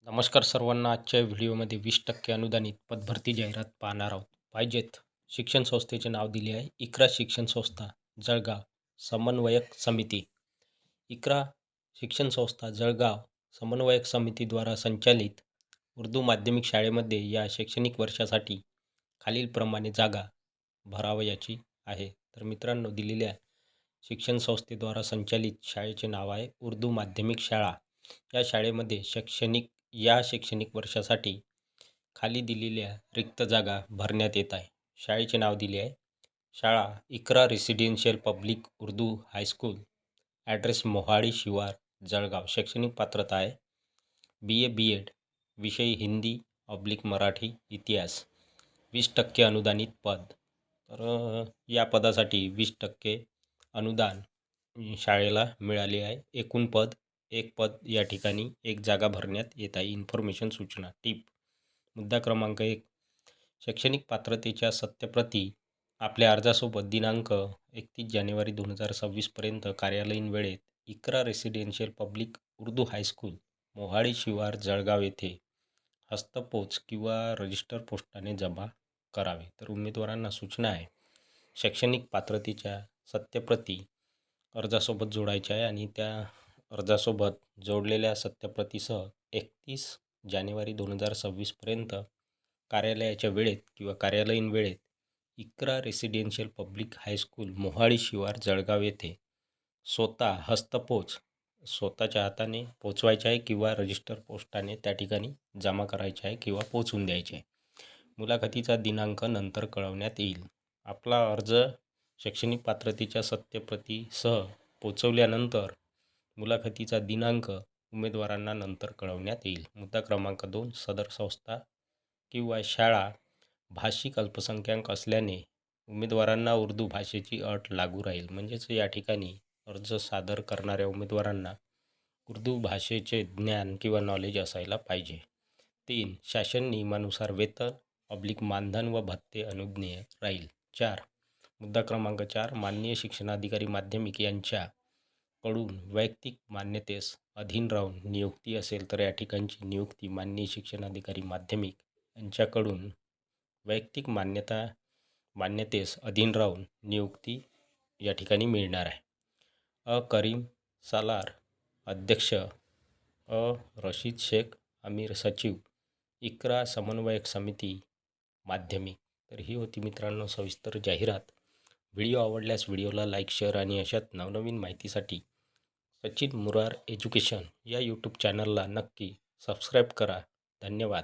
नमस्कार सर्वांना. आजच्या व्हिडिओमध्ये 20% अनुदानित पदभरती जाहिरात पाहणार आहोत. पाहिजेत शिक्षण संस्थेचे नाव दिले आहे. इक्रा शिक्षण संस्था जळगाव समन्वयक समिती. इक्रा शिक्षण संस्था जळगाव समन्वयक समितीद्वारा संचालित उर्दू माध्यमिक शाळेमध्ये या शैक्षणिक वर्षासाठी खालीलप्रमाणे जागा भरावयाची आहे. तर मित्रांनो, दिलेल्या शिक्षण संस्थेद्वारा संचालित शाळेचे नाव आहे उर्दू माध्यमिक शाळा. या शाळेमध्ये शैक्षणिक वर्षासाठी खाली दिलेल्या रिक्त जागा भरण्यात येत आहे. शाळेचे नाव दिले आहे शाळा Iqra residential public Urdu high school, address Mohadi शिवार जळगाव. शैक्षणिक पात्रता आहे BA BEd, विषय हिंदी / मराठी इतिहास. 20% अनुदानित पद. तर या पदासाठी 20% अनुदान शाळेला मिळाले आहे. एकूण पद 1 पद या ठिकाणी 1 जागा भरण्यात येत आहे. इन्फॉर्मेशन सूचना टीप. मुद्दा क्रमांक 1. शैक्षणिक पात्रतेच्या सत्यप्रती आपल्या अर्जासोबत दिनांक 31 जानेवारी 2026 पर्यंत कार्यालयीन वेळेत Iqra residential public Urdu high school, Mohadi शिवार जळगाव येथे हस्तपोच किंवा रजिस्टर पोस्टाने जमा करावे. तर उमेदवारांना सूचना आहे, शैक्षणिक पात्रतेच्या सत्यप्रती अर्जासोबत जोडायच्या आहे आणि त्या अर्जासोबत जोडलेल्या सत्यप्रतीसह 31 जानेवारी 2026 पर्यंत कार्यालयाच्या वेळेत किंवा कार्यालयीन वेळेत Iqra residential public high school, Mohadi शिवार जळगाव येथे स्वतः हस्तपोच, स्वतःच्या हाताने पोचवायचे आहे किंवा रजिस्टर पोस्टाने त्या ठिकाणी जमा करायचे आहे किंवा पोचवून द्यायचे आहे. मुलाखतीचा दिनांक नंतर कळवण्यात येईल. आपला अर्ज शैक्षणिक पात्रतेच्या सत्यप्रतीसह पोचवल्यानंतर मुलाखतीचा दिनांक उमेदवारांना नंतर कळवण्यात येईल. मुद्दा क्रमांक 2. सदर संस्था किंवा शाळा भाषिक अल्पसंख्याक असल्याने उमेदवारांना उर्दू भाषेची अट लागू राहील. म्हणजेच या ठिकाणी अर्ज सादर करणाऱ्या उमेदवारांना उर्दू भाषेचे ज्ञान किंवा नॉलेज असायला पाहिजे. 3. शासन नियमानुसार वेतन / मानधन व भत्ते अनुज्ञेय राहील. 4. मुद्दा क्रमांक 4. माननीय शिक्षणाधिकारी माध्यमिक यांच्याकडून वैयक्तिक मान्यतेस अधीन राहून नियुक्ती असेल तर या ठिकाणची नियुक्ती माननीय शिक्षणाधिकारी माध्यमिक यांच्याकडून वैयक्तिक मान्यतेस अधीन राहून नियुक्ती या ठिकाणी मिळणार आहे. करीम सालार अध्यक्ष, रशीद शेख अमीर सचिव, इक्रा समन्वयक समिती माध्यमिक. तर ही होती मित्रांनो सविस्तर जाहिरात. व्हिडिओ आवडल्यास व्हिडिओला लाईक, शेअर आणि अशाच नवनवीन माहितीसाठी सचिन मुरार एज्युकेशन या यूट्यूब चॅनलला नक्की सबस्क्राईब करा. धन्यवाद.